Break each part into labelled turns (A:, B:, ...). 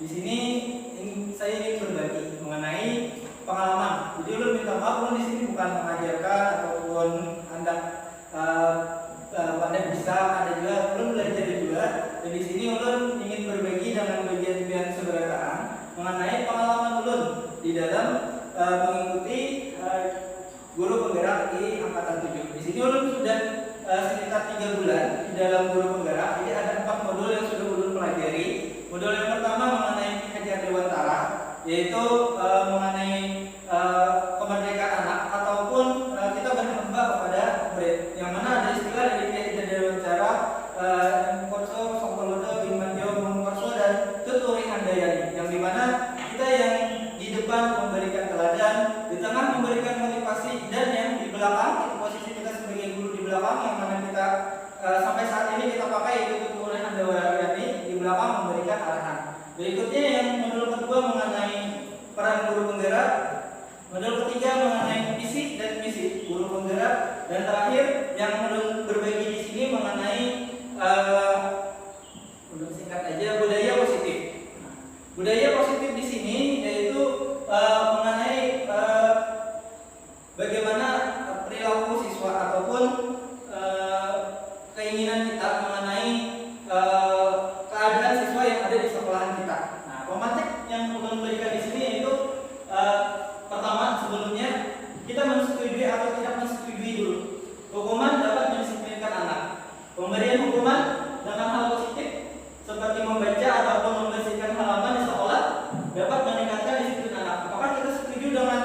A: Di sini saya ingin berbagi mengenai pengalaman. Jadi ulun minta maaf, ulun di sini bukan mengajarkan ataupun Anda pandai bisa, ada juga ulun belajar juga. Dan di sini ulun ingin berbagi dengan bagian-bagian saudaraan mengenai pengalaman ulun di dalam mengikuti guru penggerak di angkatan 7. Di sini ulun sudah sekitar 3 bulan di dalam guru penggerak. Jadi ada 4 modul yang sudah ulun pelajari. Modul yang pertama mengenai Hajar Dewantara, yaitu mengenai kemerdekaan anak ataupun kita berhamba kepada murid. Yang mana ada istilah dari Hajar Dewantara, Korso, Songkolodo, Bimanjo, Mongkorso, dan Tuturi Handayani. Yang dimana kita yang di depan memberikan teladan, di tengah memberikan motivasi, dan yang di belakang, posisi kita sebagai guru di belakang, yang mana kita sampai saat ini kita pakai, yaitu Tuturi Handayani di belakang memberikan arahan. Berikutnya yang modul kedua mengenai peran guru penggerak, modul ketiga mengenai visi dan misi guru penggerak, dan terakhir yang modul berbagi di sini mengenai singkat aja budaya positif. Budaya positif di sini yaitu mengenai bagaimana perilaku siswa ataupun keinginan kita mengenai keadaan siswa yang ada di sekolahan kita. Nah, pematik yang ulun berikan di sini yaitu pertama, sebelumnya kita menyetujui atau tidak menyetujui dulu. Hukuman dapat mendisiplinkan anak. Pemberian hukuman dengan hal positif seperti membaca ataupun membersihkan halaman di sekolah dapat meningkatkan disiplin anak. Apakah kita setuju dengan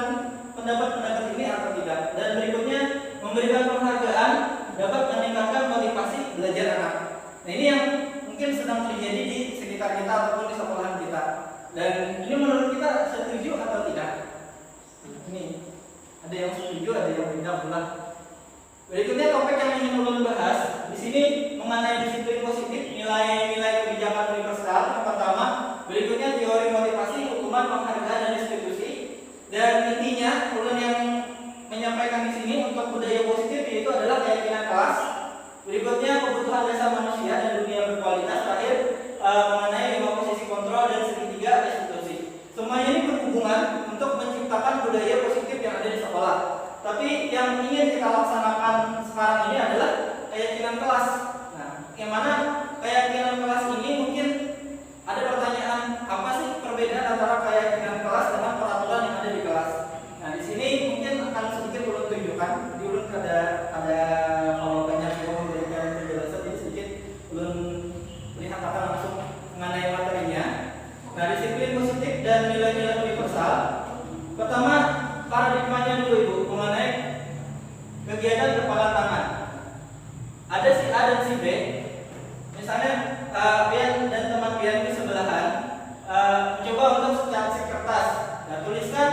A: pendapat-pendapat ini atau tidak? Dan berikutnya, memberikan penghargaan dapat meningkatkan motivasi belajar anak. Nah, ini yang mungkin sedang terjadi di sekitar kita ataupun di sekolahan kita. Dan ini menurut kita setuju atau tidak? Ini ada yang setuju, ada yang tidak pula. Berikutnya topik yang ingin ulun bahas di sini mengenai disiplin positif, nilai-nilai kebijakan universal. Yang pertama, berikutnya teori motivasi, hukuman, penghargaan, dan restitusi. Dan intinya ulun yang menyampaikan di sini untuk budaya positif yaitu adalah keyakinan kelas. Berikutnya kebutuhan dasar manusia dan dunia berkualitas. Terakhir mengenai 5 posisi kontrol dan segitiga restitusi. Semuanya ini berhubungan untuk menciptakan budaya positif yang ada di sekolah. Tapi yang ingin kita laksanakan sekarang ini adalah keyakinan kelas. Nah, yang mana keyakinan kelas ini mungkin ada pertanyaan, apa sih perbedaan antara keyakinan kelas dengan peraturan yang ada di kelas? Nah, di sini mungkin akan sedikit ulun tunjukkan. Di ulun ada kalau banyak yang memberikan penjelasan, jadi sedikit ulun lihat akan langsung mengenai materinya. Nah, disiplin positif dan nilai-nilai universal. Pertama, paradigmanya dulu Ibu mengenai kegiatan berpala tangan. Ada si A dan si B. Misalnya Pian dan teman Pian di sebelahan coba untuk cari kertas. Nah, tuliskan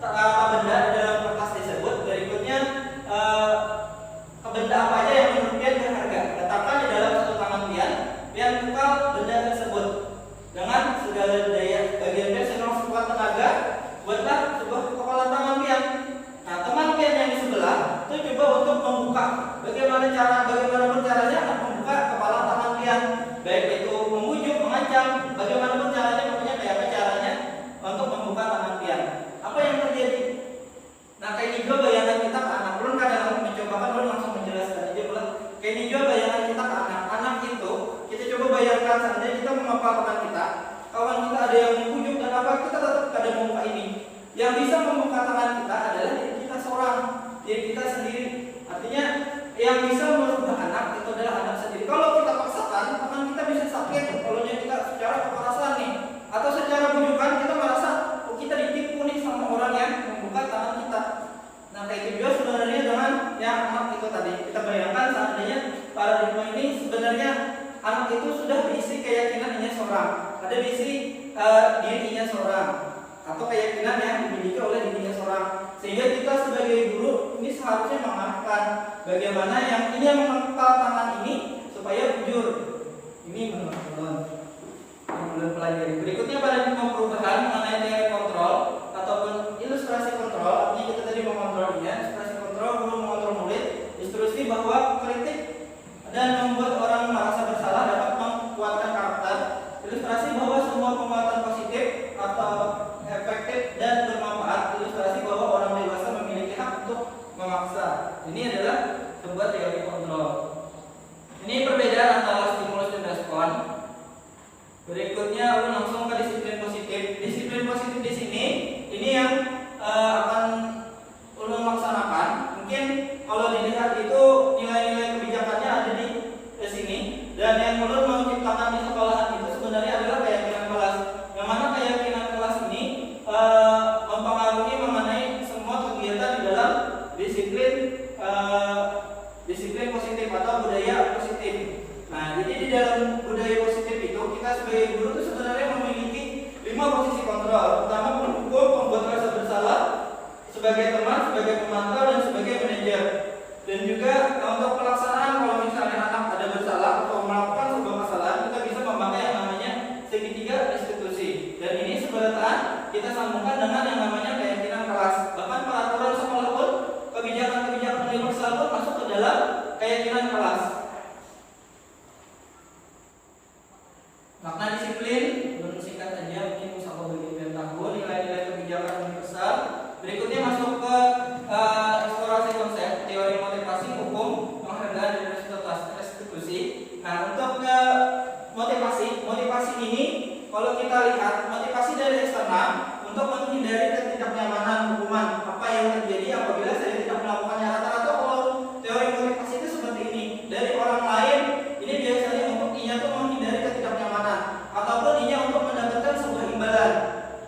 A: benda di dalam kertas tersebut. Berikutnya benda apa aja yang menurut Pian berharga. Letakkan di dalam satu tangan Pian. Pian buka benda tersebut dengan segala daya bagian Pian senang sekuat tenaga. Buatlah sebuah kepalan tangan Pian. Nah, teman Pian yang di sebelah itu coba untuk membuka. Bagaimana caranya membuka kepala tangan Pian? Baik itu membujuk, mengancam, bagaimana caranya, pokoknya kayak apa caranya untuk membuka tangan Pian. Apa yang terjadi? Nah, kayak ini juga bayangan kita ke anak. Belum kadang mencobakan, belum langsung menjelaskan aja belum. Kayak ini juga bayangan kita ke anak. Anak itu kita coba bayangkan seandainya kita memapar tangan kita. Kawan kita ada yang membujuk dan apa, kita tetap ada membuka ini. Yang bisa membuka tangan kita adalah diri kita seorang, diri kita sendiri. Artinya yang bisa merubah anak itu adalah anak sendiri. Kalau kita paksakan, tangan kita bisa sakit. Kalau kita secara kekerasan nih, atau secara bujukan kita merasa kita ditipu nih sama orang yang membuka tangan kita. Nah, kayak itu juga sebenarnya dengan yang anak itu tadi. Kita bayangkan seandainya paradigma ini sebenarnya anak itu sudah berisi keyakinannya seorang. Ada diisi dirinya seorang atau keyakinan yang dimiliki oleh dirinya seorang, sehingga kita sebagai guru ini seharusnya mengarahkan bagaimana yang ini yang menempel tangan ini supaya jujur. Ini menurut yang pelajari. Berikutnya paradigma perubahan mengenai teori kontrol ataupun ilustrasi kontrol. Artinya kita tadi mengontrolnya, ilustrasi kontrol, guru mengontrol murid. Instruksi bahwa kritik dan membuat orang merasa bersalah dapat menguatkan karakter. Ilustrasi bahwa semua semua penguatan positif atau efektif dan bermanfaat ilustrasi bahwa orang dewasa memiliki hak untuk memaksa. Ini adalah sebuah teori kontrol. Ini perbedaan antara stimulus dan respon. Berikutnya langsung ke disiplin positif. Disiplin positif di sini ini yang akan ulun laksanakan. Mungkin kalau dilihat itu nilai-nilai kebijakannya ada di sini, dan yang ulun mau ciptakan di sekolahan itu sebenarnya adalah keyakinan kelas. Yang mana keyakinan kelas ini mempengaruhi mengenai semua kegiatan di dalam disiplin positif atau budaya positif. Nah, jadi di dalam budaya positif itu kita sebagai guru itu sebenarnya memiliki 5 posisi kontrol. Pertama, penghukum, pembuat rasa bersalah, sebagai teman, sebagai pemantau, dan sebagai manajer. Dan juga untuk pelaksanaan, kalau misalnya anak ada bersalah atau melakukan sebuah kesalahan, kita bisa memakai yang namanya segitiga restitusi. Dan ini sebenarnya kita sambungkan dengan yang namanya keyakinan kelas. Bahkan peraturan sekolah pun, kebijakan-kebijakan universal pun masuk ke dalam keyakinan kelas. Makna disiplin, belum singkat aja, mungkin bisa kau bagian tahun, nilai-nilai kebijakan universal. Berikutnya masuk ke eksplorasi konsep, teori motivasi, hukum, penghargaan, dan restitusi. Nah, untuk motivasi ini, kalau kita lihat motivasi dari eksternal untuk menghindari ketidaknyamanan hukuman. Apa yang terjadi apabila saya tidak melakukannya? Rata-rata kalau teori motivasi itu seperti ini. Dari orang lain, ini biasanya untuk inya tuh menghindari ketidaknyamanan, ataupun inya untuk mendapatkan sebuah imbalan.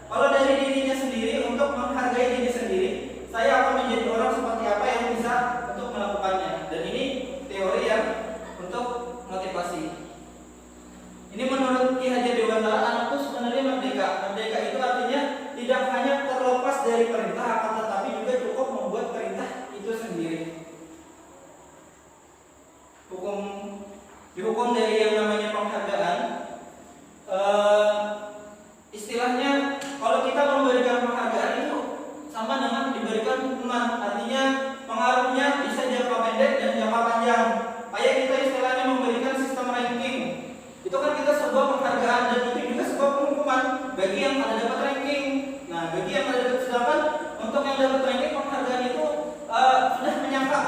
A: Kalau dari dirinya sendiri untuk menghargai diri sendiri, saya akan menjadi orang seperti apa yang bisa untuk melakukannya. Dan ini teori yang untuk motivasi. Ini menurut Ki Hajar Dewantara, anak itu sebenarnya merdeka. Merdeka itu artinya tidak hanya terlepas dari perintah, akan tetapi juga cukup membuat perintah itu sendiri. Dihukum dari yang namanya penghargaan. Istilahnya kalau kita memberikan penghargaan itu sama dengan diberikan hukuman. Artinya pengaruhnya bisa jangka pendek dan jangka panjang. Kayak kita istilahnya memberikan sistem ranking. Itu kan kita sebuah penghargaan, dan itu juga sebuah penghukuman bagi yang pada dapat ranking. Nah, bagi yang pada dapat, sedangkan untuk yang dapat ranking, penghargaan itu sudah menyangka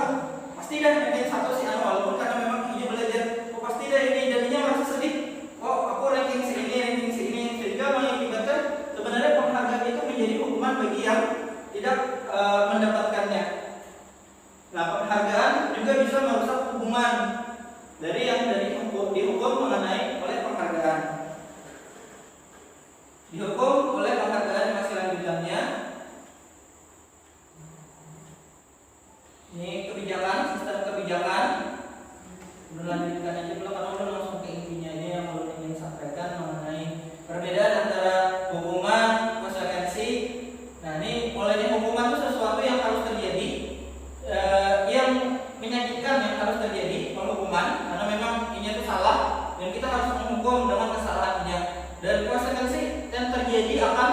A: pasti dah ranking 1 si anu, walaupun karena memang ini belajar pasti dah ini, jadinya merasa sedih. Aku ranking sini, sehingga mengakibatkan sebenarnya penghargaan itu menjadi hukuman bagi yang tidak mendapatkannya. Nah, penghargaan juga bisa merusak hubungan dari yang dihukum mengenai oleh penghargaan. Dihukum oleh penghargaan masih lanjutannya. Ini kebijakan, sistem kebijakan. Melanjutkan aja dulu karena udah langsung ke intinya ini yang belum ingin sampaikan mengenai perbedaan antara hukuman, konsekuensi. Nah, ini mulainya hukuman itu sesuatu yang harus terjadi, yang menyakitkan yang harus terjadi, penghukuman, karena memang ini itu salah dan kita harus menghukum dengan kesalahannya. Dan konsekuensi yang terjadi akan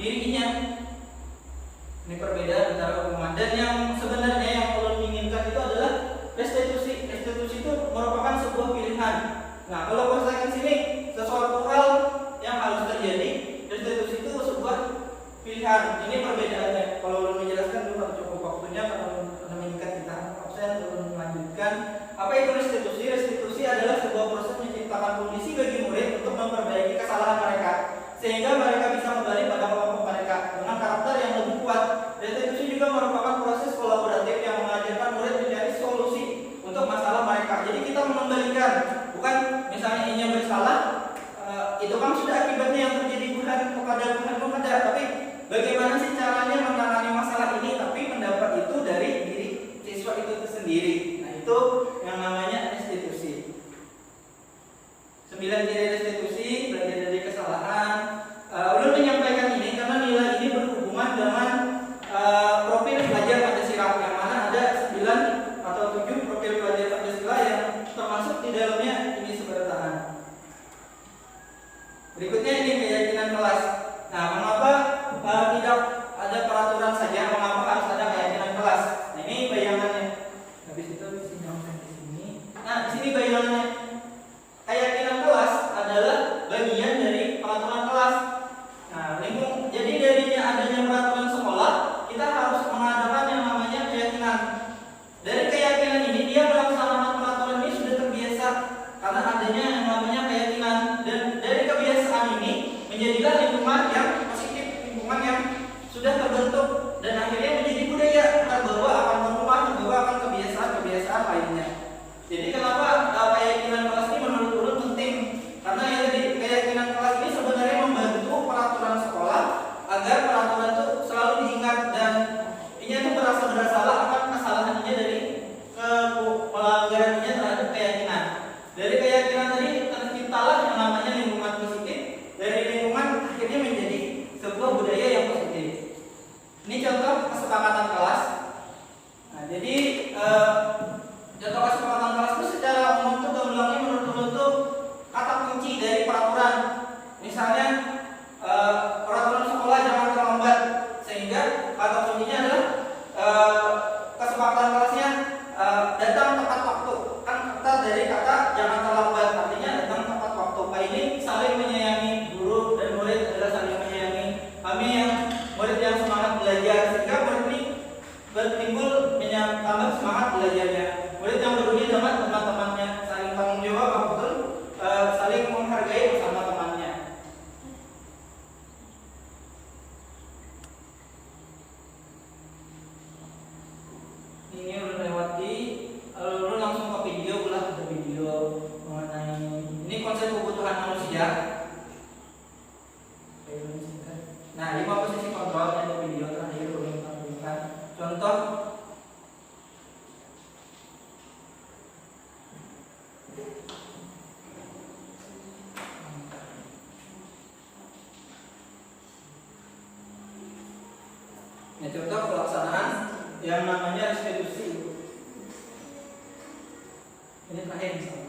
A: dirinya. Ini perbedaan antara hukuman. Dan yang sebenarnya yang ulun inginkan itu adalah restitusi. Restitusi itu merupakan sebuah pilihan. Nah, kalau konsekuensi ini sesuatu hal yang harus terjadi, restitusi itu sebuah pilihan. Ini perbedaannya. Kalau ulun menjelaskan dulu cukup waktunya karena meningkat kita absen, ulun melanjutkan. Apa itu restitusi? Restitusi adalah sebuah proses menciptakan kondisi bagi murid untuk memperbaiki kesalahan mereka, sehingga mereka bisa kembali pada kelompok mereka dengan karakter yang lebih kuat. Restitusi juga merupakan proses kolaboratif yang mengajarkan murid mencari solusi untuk masalah mereka. Jadi kita mengembalikan, bukan misalnya ini yang bersalah, itu kan sudah akibatnya yang terjadi bukan kepada, tapi bagaimana sih caranya menangani masalah ini, tapi pendapat itu dari diri siswa itu sendiri. Nah, itu yang namanya restitusi. 9 ciri restitusi, belajar dari kesalahan. Ulun menyampaikan ini karena nilai ini berhubungan dengan profil pelajar Pancasila, yang mana ada 9 atau 7 profil pelajar Pancasila yang termasuk di dalamnya ini sebertaan. Berikutnya ini keyakinan kelas. Nah, mengapa tidak ada peraturan saja, mengapa harus ada keyakinan kelas? Nah, ini bayangannya. Habis itu di sini. Nah, di sini bayangannya. Keyakinan kelas adalah bagian dari peraturan kelas. kelas. Nah, jadi darinya adanya peraturan sekolah, kita harus mengadakan yang namanya keyakinan. Dari keyakinan ini dia melaksanakan peraturan ini sudah terbiasa karena adanya yang namanya keyakinan, dan dari kebiasaan ini menjadilah lingkungan yang positif, lingkungan yang sudah terbentuk dan akhirnya menjadi budaya, terbawa akan norma, terbawa akan kebiasaan-kebiasaan lainnya. Jadi kenapa keyakinan kelas ini menurut Ulun penting? Karena ya tadi keyakinan kelas ini sebenarnya membantu peraturan sekolah agar peraturan itu selalu diingat dan ini itu merasa bersalah akan kesalahannya dari pelanggarannya terhadap keyakinan. Dari keyakinan tadi terciptalah yang namanya lingkungan positif. Dari lingkungan akhirnya menjadi sebuah budaya yang positif. Ini contoh kesepakatan kelas. Nah, jadi contoh kesepakatan kelas itu secara umum itu gamblangnya menurut Ulun itu kata kunci dari peraturan. Misalnya peraturan sekolah jangan terlambat, sehingga kata kuncinya adalah kesepakatan kelasnya datang tepat waktu. Kan kata dari kata jangan terlambat artinya datang tepat waktu. Nah, ini saling menyayangi, guru dan murid adalah saling menyayangi. Kami yang murid yang semangat belajar, sehingga murid ini bertimbul tambah semangat belajarnya. Murid yang peduli dengan teman-temannya, saling tanggung jawab, betul, saling menghargai bersama temannya. Ini udah lewati, lalu langsung ke video, ke video mengenai ini konsep kebutuhan manusia. Nah, 5 posisi kontrol yang di video terakhir belum tampilkan. Contoh contoh pelaksanaan yang namanya restitusi. Ini terakhir misalnya.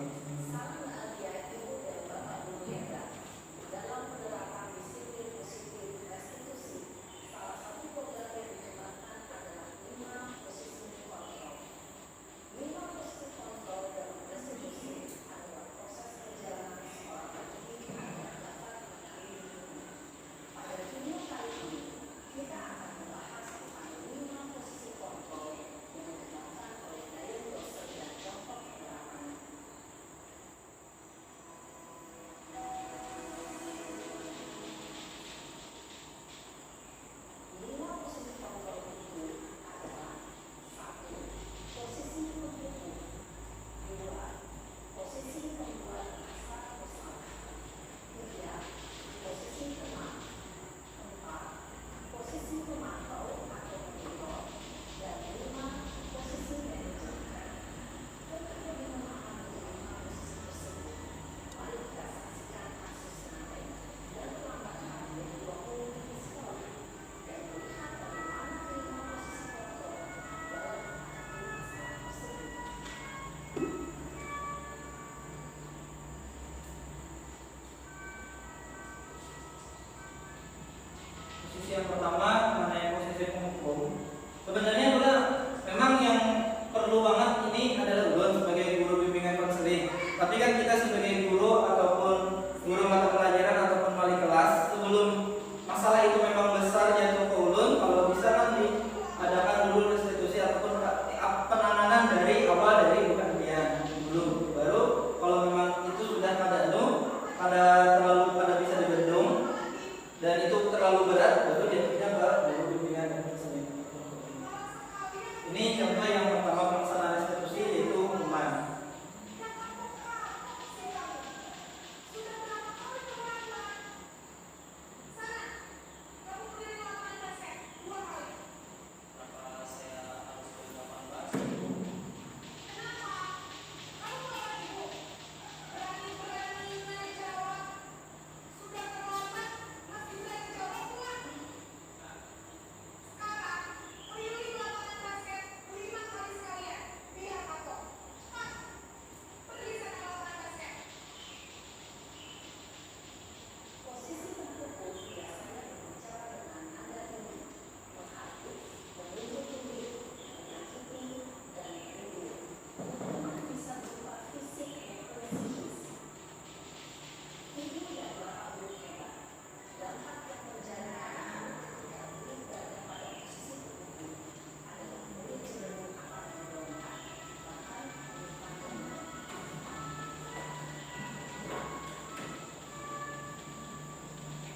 A: Yang pertama mengenai posisi penghukum, sebenarnya udah memang yang perlu banget ini adalah Ulun sebagai guru bimbingan konseling. Tapi kan kita sebagai guru ataupun guru mata pelajaran ataupun wali kelas, sebelum masalah itu memang besar jatuh ke Ulun, kalau bisa kan diadakan dulu restitusi ataupun penanganan dari awal dari pekerjaan dulu. Baru kalau memang itu sudah pada bisa dibendung dan itu terlalu berat, baru jatuhnya ke guru bimbingan dan konseling. Ini contoh yang pertama pelaksanaan restitusi yaitu hukuman.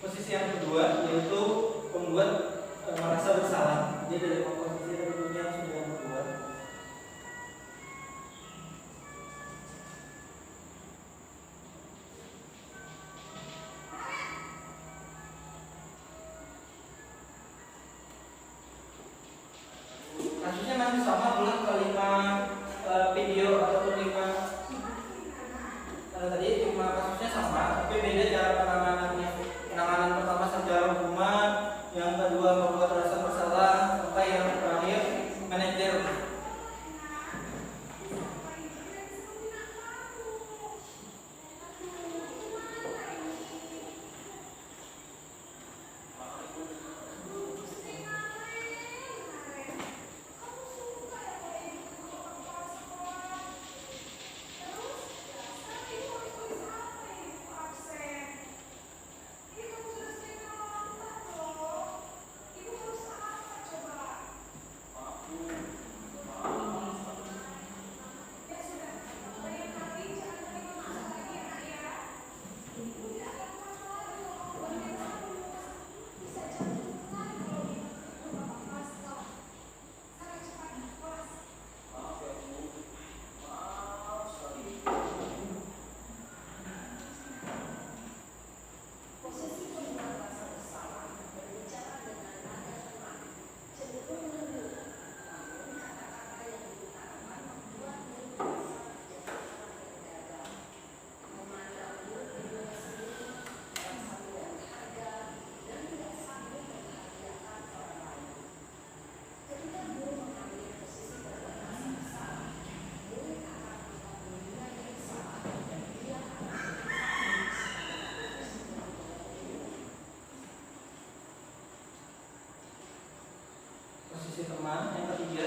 A: Posisi yang kedua yaitu pembuat merasa bersalah. Jadi dari posisi tadi yang sudah yang kedua. Kasusnya masih sama dengan kelima video ataupun lima tadi lima kasusnya sama, tapi beda cara penanganannya. Penanganan pertama secara hukuman, yang kedua membuat rasa bersalah, sampai yang terakhir manajer. Posisi teman yang ketiga.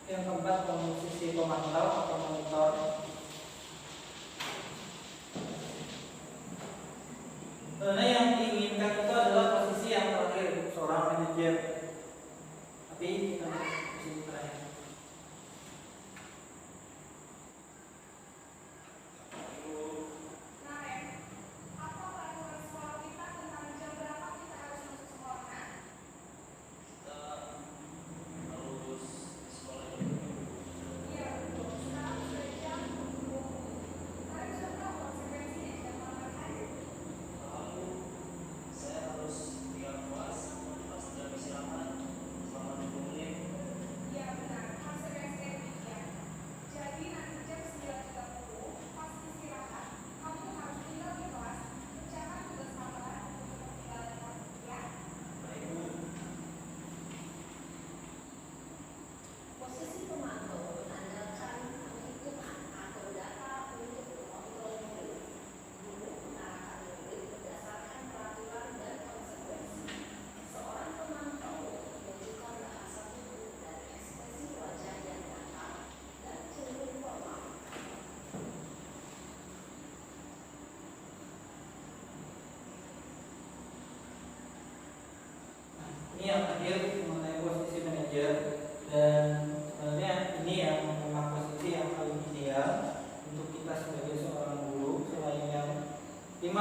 A: Yang keempat, posisi pemantau atau monitor. Sebenarnya yang diinginkan itu adalah posisi yang terakhir, seorang manajer. Tapi kita posisi terakhir. yang terakhir mengenai posisi manajer, dan sebenarnya ini yang memang posisi yang paling ideal untuk kita sebagai seorang guru. Selain yang 4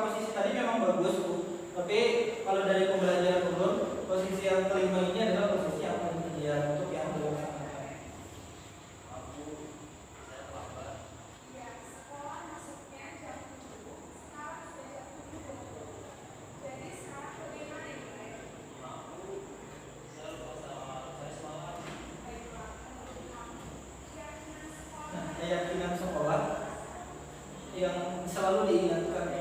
A: posisi tadi memang bagus Bu, tapi kalau dari pembelajaran turun, posisi yang kelima ini adalah posisi yang paling ideal untuk yang dilaksanakan. Keyakinan sekolah yang selalu diingatkan.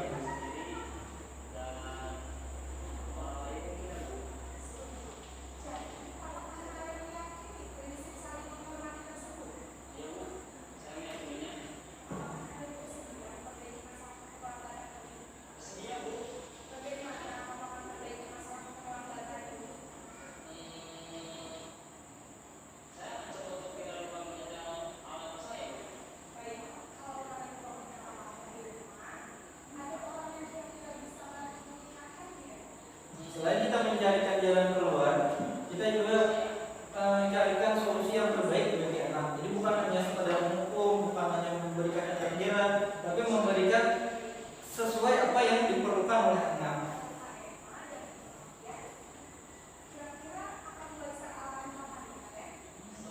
A: Selain kita mencarikan jalan keluar, kita juga mencarikan solusi yang terbaik bagi anak. Jadi bukan hanya sekedar menghukum, bukan hanya memberikan efek-jerat, tapi memberikan sesuai apa yang diperlukan oleh anak.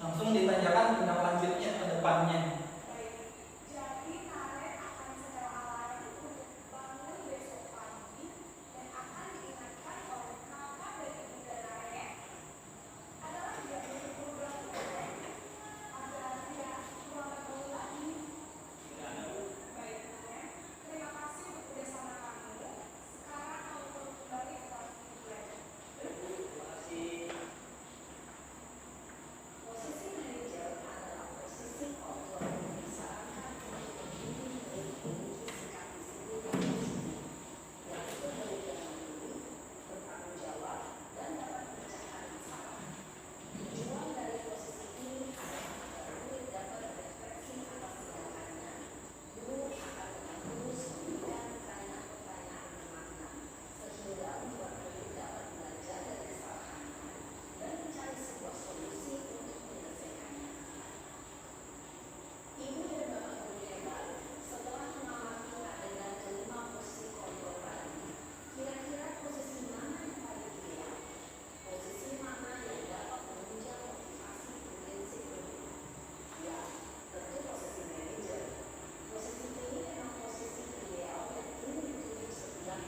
A: Langsung ditanyakan tindak lanjutnya ke depannya.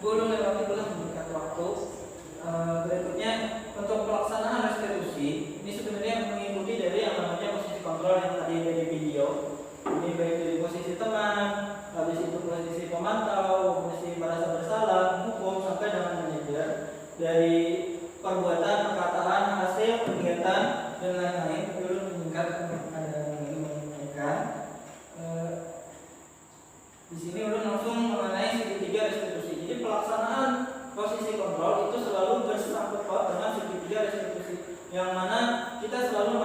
A: Guru lewati telah memberikan waktu. Berikutnya untuk pelaksanaan restitusi, ini sebenarnya mengikuti dari yang namanya posisi kontrol yang tadi dari video. Ini baik dari posisi teman, habis itu posisi pemantau, posisi merasa bersalah, hukum, sampai dengan manajer. Dari perbuatan, perkataan, hasil, kegiatan, dan lain-lain. Guru meningkat menyampaikan. Di sini ulun langsung mengenai segitiga restitusi. Jadi pelaksanaan posisi kontrol itu selalu bersangkut paut dengan segitiga restitusi, yang mana kita selalu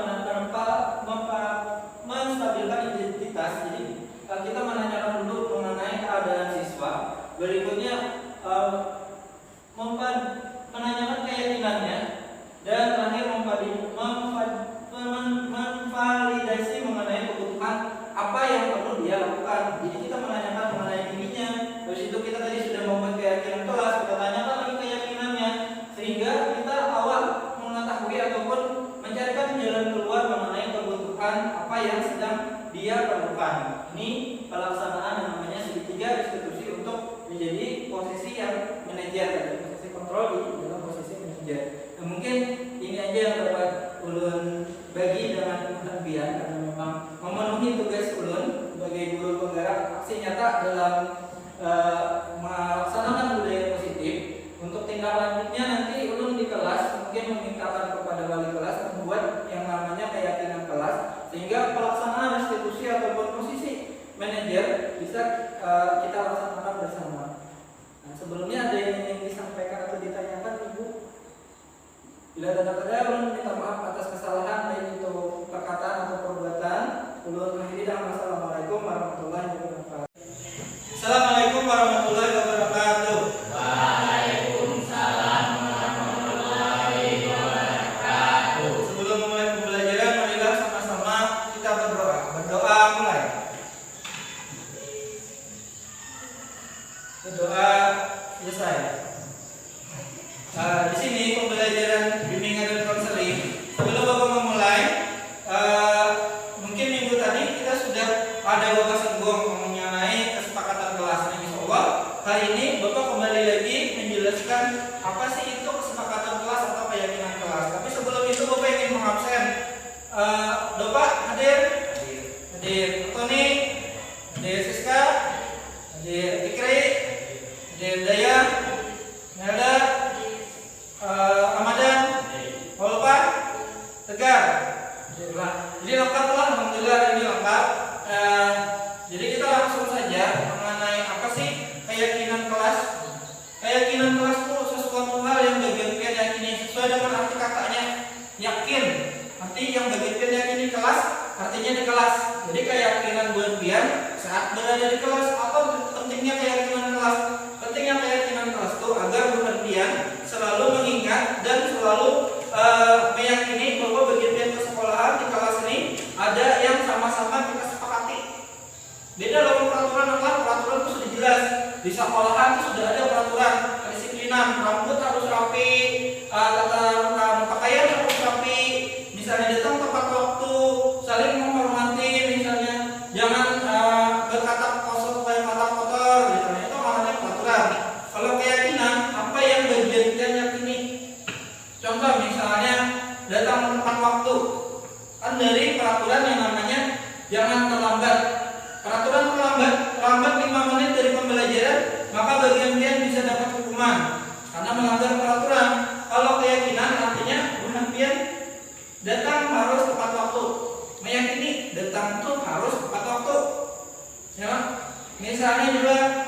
A: menstabilkan identitas. Jadi kita menanyakan dulu mengenai keadaan siswa, berikutnya menanyakan keyakinannya, dan terakhir memvalidasi mengenai kebutuhan apa yang perlu dia lakukan. Jadi kita menanyakan mengenai dirinya, terus itu kita tadi sudah membuat keyakinan kelas, kita tanyakan lagi keyakinannya, sehingga kita awal mengetahui ataupun mencarikan jalan keluar mengenai kebutuhan apa yang sedang dia perlukan. Ini pelaksanaan yang namanya segitiga restitusi untuk menjadi posisi yang manajer, posisi kontrol di dalam posisi manajer. Nah, mungkin ini aja yang dapat ulun bagi dengan kelebihan, karena memang memenuhi tugas ulun sebagai guru penggerak aksi nyata dalam melaksanakan budaya positif. Untuk tindak lanjutnya nanti ulun di kelas mungkin memintakan kepada wali kelas membuat yang namanya keyakinan kelas, sehingga pelaksanaan restitusi ataupun posisi manajer bisa kita laksanakan bersama. Nah, sebelumnya ada yang ingin disampaikan atau ditanyakan Ibu? Bila ada ulun minta maaf atas kesalahan baik itu perkataan atau perbuatan. Ulun akhiri dengan wassalamualaikum warahmatullahi wabarakatuh. lengkap lah, alhamdulillah ini lengkap. Jadi kita langsung saja mengenai apa sih keyakinan kelas. Keyakinan kelas itu sesuatu hal yang bagian kita yakini sesuai dengan arti katanya yakin. Arti yang bagian kita yakini kelas artinya di kelas. Jadi keyakinan buan-buan saat berada di kelas. Apa pentingnya keyakinan kelas? Pentingnya keyakinan kelas itu agar buan-buan selalu mengingat dan selalu meyakini bahwa bagian kesekolahan di kelas ini ada yang sama-sama kita sepakati. Beda loh peraturan adalah peraturan itu sudah jelas. Di sekolahan itu sudah ada peraturan kedisiplinan, rambut harus rapi, tata pakaian harus rapi, misalnya datang tepat waktu, saling menghormati, misalnya jangan berkata kotor supaya kata kotor, misalnya itu namanya peraturan. Kalau keyakinan apa yang bagian kita yakini? Contoh misalnya datang tepat waktu, kan dari peraturan yang namanya jangan terlambat. Peraturan terlambat 5 menit dari pembelajaran, maka bagian dia bisa dapat hukuman karena melanggar peraturan. Kalau keyakinan artinya bukan datang harus tepat waktu, meyakini datang itu harus tepat waktu. Ya, misalnya juga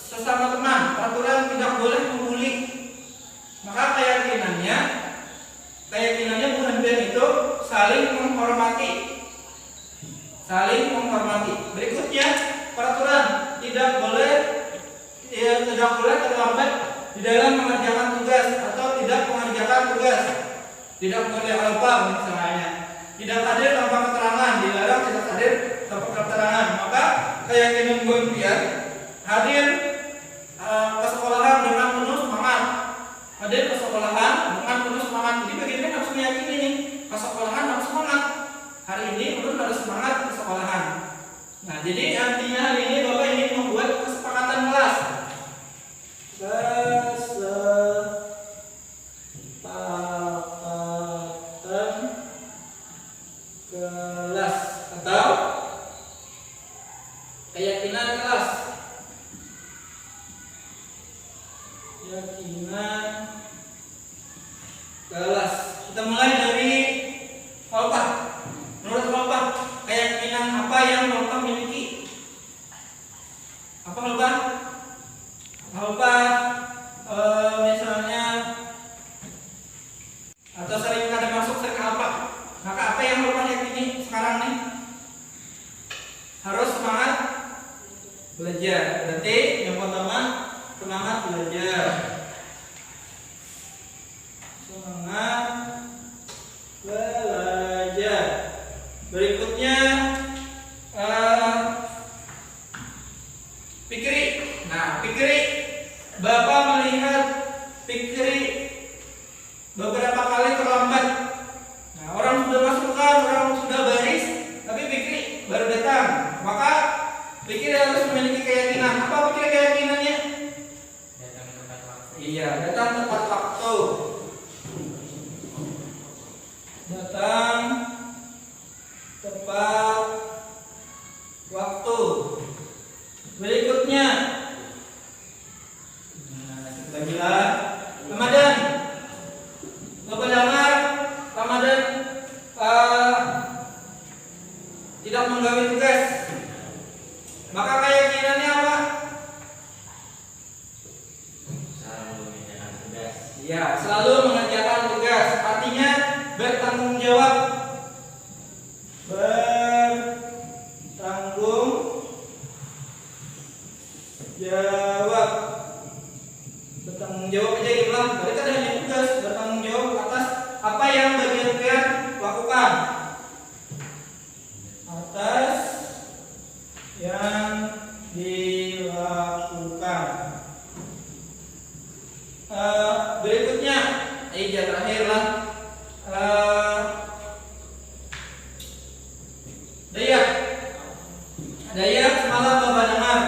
A: sesama teman, peraturan tidak boleh membuli. Maka keyakinannya bukan itu saling menghormati. Berikutnya peraturan tidak boleh terlambat di dalam mengerjakan tugas atau tidak mengerjakan tugas. Tidak boleh lupa misalnya. Tidak hadir tanpa keterangan, dilarang tidak hadir tanpa keterangan. Maka keyakinan buan-buan hadir ke sekolahan dengan penuh semangat. Jadi bagaimana harus meyakini nih ke sekolahan harus semangat. Hari ini ulun harus semangat ke sekolahan. Nah, jadi artinya hari ini Bapak ingin membuat kesepakatan kelas. Kesepakatan kelas atau keyakinan kelas. Keyakinan kelas. Kita mulai dari apa? Menurut Bapak, keyakinan apa yang Bapak miliki? Apa Bapak? Misalnya atau sering ada masuk sering apa? Maka apa yang Bapak yakini sekarang nih? Harus semangat belajar. Berarti yang pertama semangat belajar. Semangat belajar. Berikutnya pikiri. Nah, pikiri. Bapak melihat pikiri beberapa kali terlambat. Nah, orang sudah masukkan, orang sudah baris, tapi pikiri baru datang. Maka pikiri harus memiliki keyakinan. Apa pikiri keyakinannya? Datang tepat waktu. Iya, datang tepat waktu. Datang tepat waktu. Berikutnya bagilah Ramadan. Bapak dengar Ramadan tidak menggawe tugas. Maka keyakinannya apa? Selalu mengerjakan tugas. Ya, selalu mengerjakan tugas. Artinya bertanggung jawab. Bertanggung jawab aja gimana? Mereka hanya tugas bertanggung jawab atas apa yang bagian kalian lakukan. Atas yang dilakukan. Berikutnya, terakhir lah. Dayak semalam Bapak dengar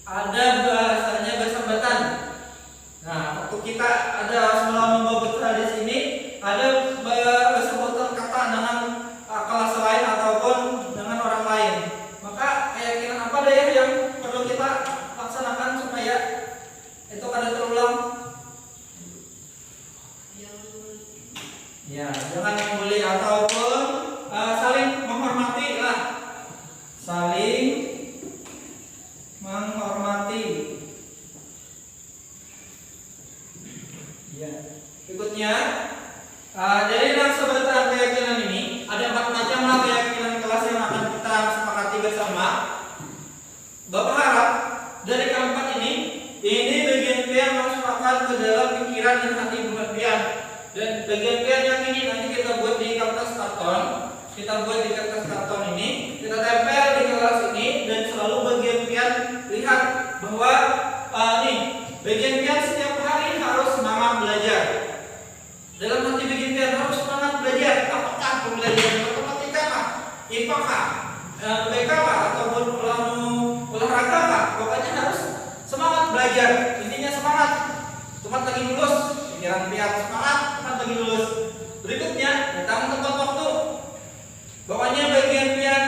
A: ada bahasanya bersambatan. Nah, waktu kita ada semalam membawa hadis ini ada bersambatan kata dengan kelas lain ataupun dengan orang lain. Maka keyakinan apa dayak yang perlu kita laksanakan supaya itu kada terulang? Ya, jangan membuli ataupun saling menghormati lah. Saling menghormati. Ya. Berikutnya, dari dalam sebutan keyakinan ini ada 4 macam lah keyakinan kelas yang akan kita sepakati bersama. Bapak harap dari keempat ini bagian pian masukkan ke dalam pikiran dan hati bukan pian. Dan bagian pian yang ini nanti kita buat di kertas karton. Kita buat di kertas karton ini, kita tempel di kelas ini, dan selalu bagian pian lihat bahwa bagian pian setiap hari harus semangat belajar. Dalam hati bagian pian harus semangat belajar. Apakah pembelajaran matematika kah, IPA kah, BK kah, ataupun olahraga kah? Pokoknya harus semangat belajar. Intinya semangat. Teman lagi lulus, pikiran pian semangat, teman lagi lulus. Berikutnya, datang tepat waktu. Pokoknya bagian pian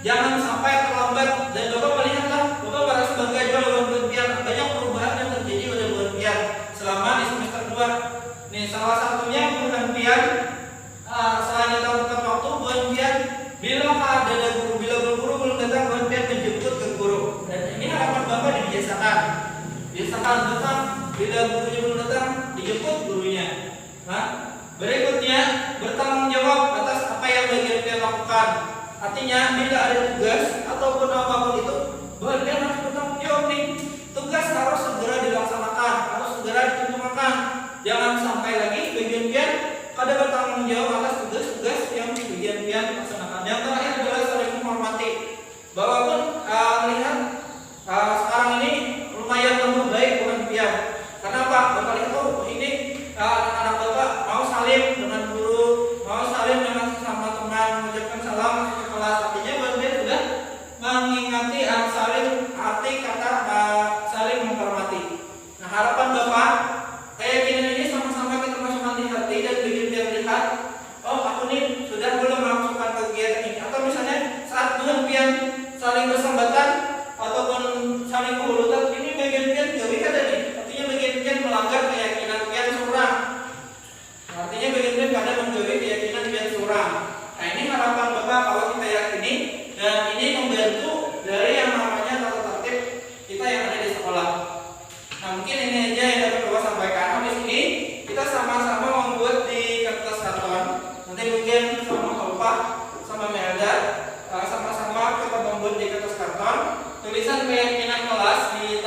A: jangan sampai terlambat. Dan Bapak melihatlah, Bapak merasa bangga juga dengan pian. Banyak perubahan yang terjadi pada bulan pian selama di semester 2. Nih, salah satunya bulan pian selain datang tepat waktu, bulan pian bila ada guru, bila guru belum datang, bulan pian menjemput ke guru. Dan ini harapan Bapak dibiasakan. Biasakan datang, bila gurunya belum datang, dijemput gurunya. Berikutnya, bertanggung jawab atas apa yang bagian pian lakukan. Artinya, bila ada tugas ataupun apapun itu, bagian harus bertanggung jawab nih. Tugas harus segera dilaksanakan, harus segera ditunjukkan. Jangan sampai lagi bagian pian kada bertanggung jawab atas tugas-tugas yang bagian pian laksanakan. Yang terakhir adalah saling menghormati. Bapak pun melihat sekarang ini lumayan tumbuh baik bukan pian. Kenapa? Bapak lihat ini anak-anak Bapak mau salim dengan guru, mau salim dengan sesama teman, mengucapkan salam ke kelas. Artinya dia sudah mengingati saling arti kata saling menghormati. Nah, harapan Bapak keyakinan ini sama-sama kita masukkan di hati dan bikin dia melihat, oh aku nih sudah belum melakukan kegiatan ini. Atau misalnya saat dengan pian saling bersambatan ataupun saling menghulutan, ini bagian pian jauhi kada nih. Artinya bagian pian melanggar keyakinan pian surang. Artinya bagian pian kada menjauhi keyakinan pian surang. Nah, ini harapan Bapak kalau kita yakini, dan ini membantu dari yang namanya tata tertib kita yang ada di sekolah. Nah, mungkin ini aja yang dapat Bapak sampaikan. Habis ini kita sama-sama membuat di kertas karton. Nanti mungkin sama Bapak, sama Melda, sama-sama kita membuat di kertas karton tulisan keyakinan kelas di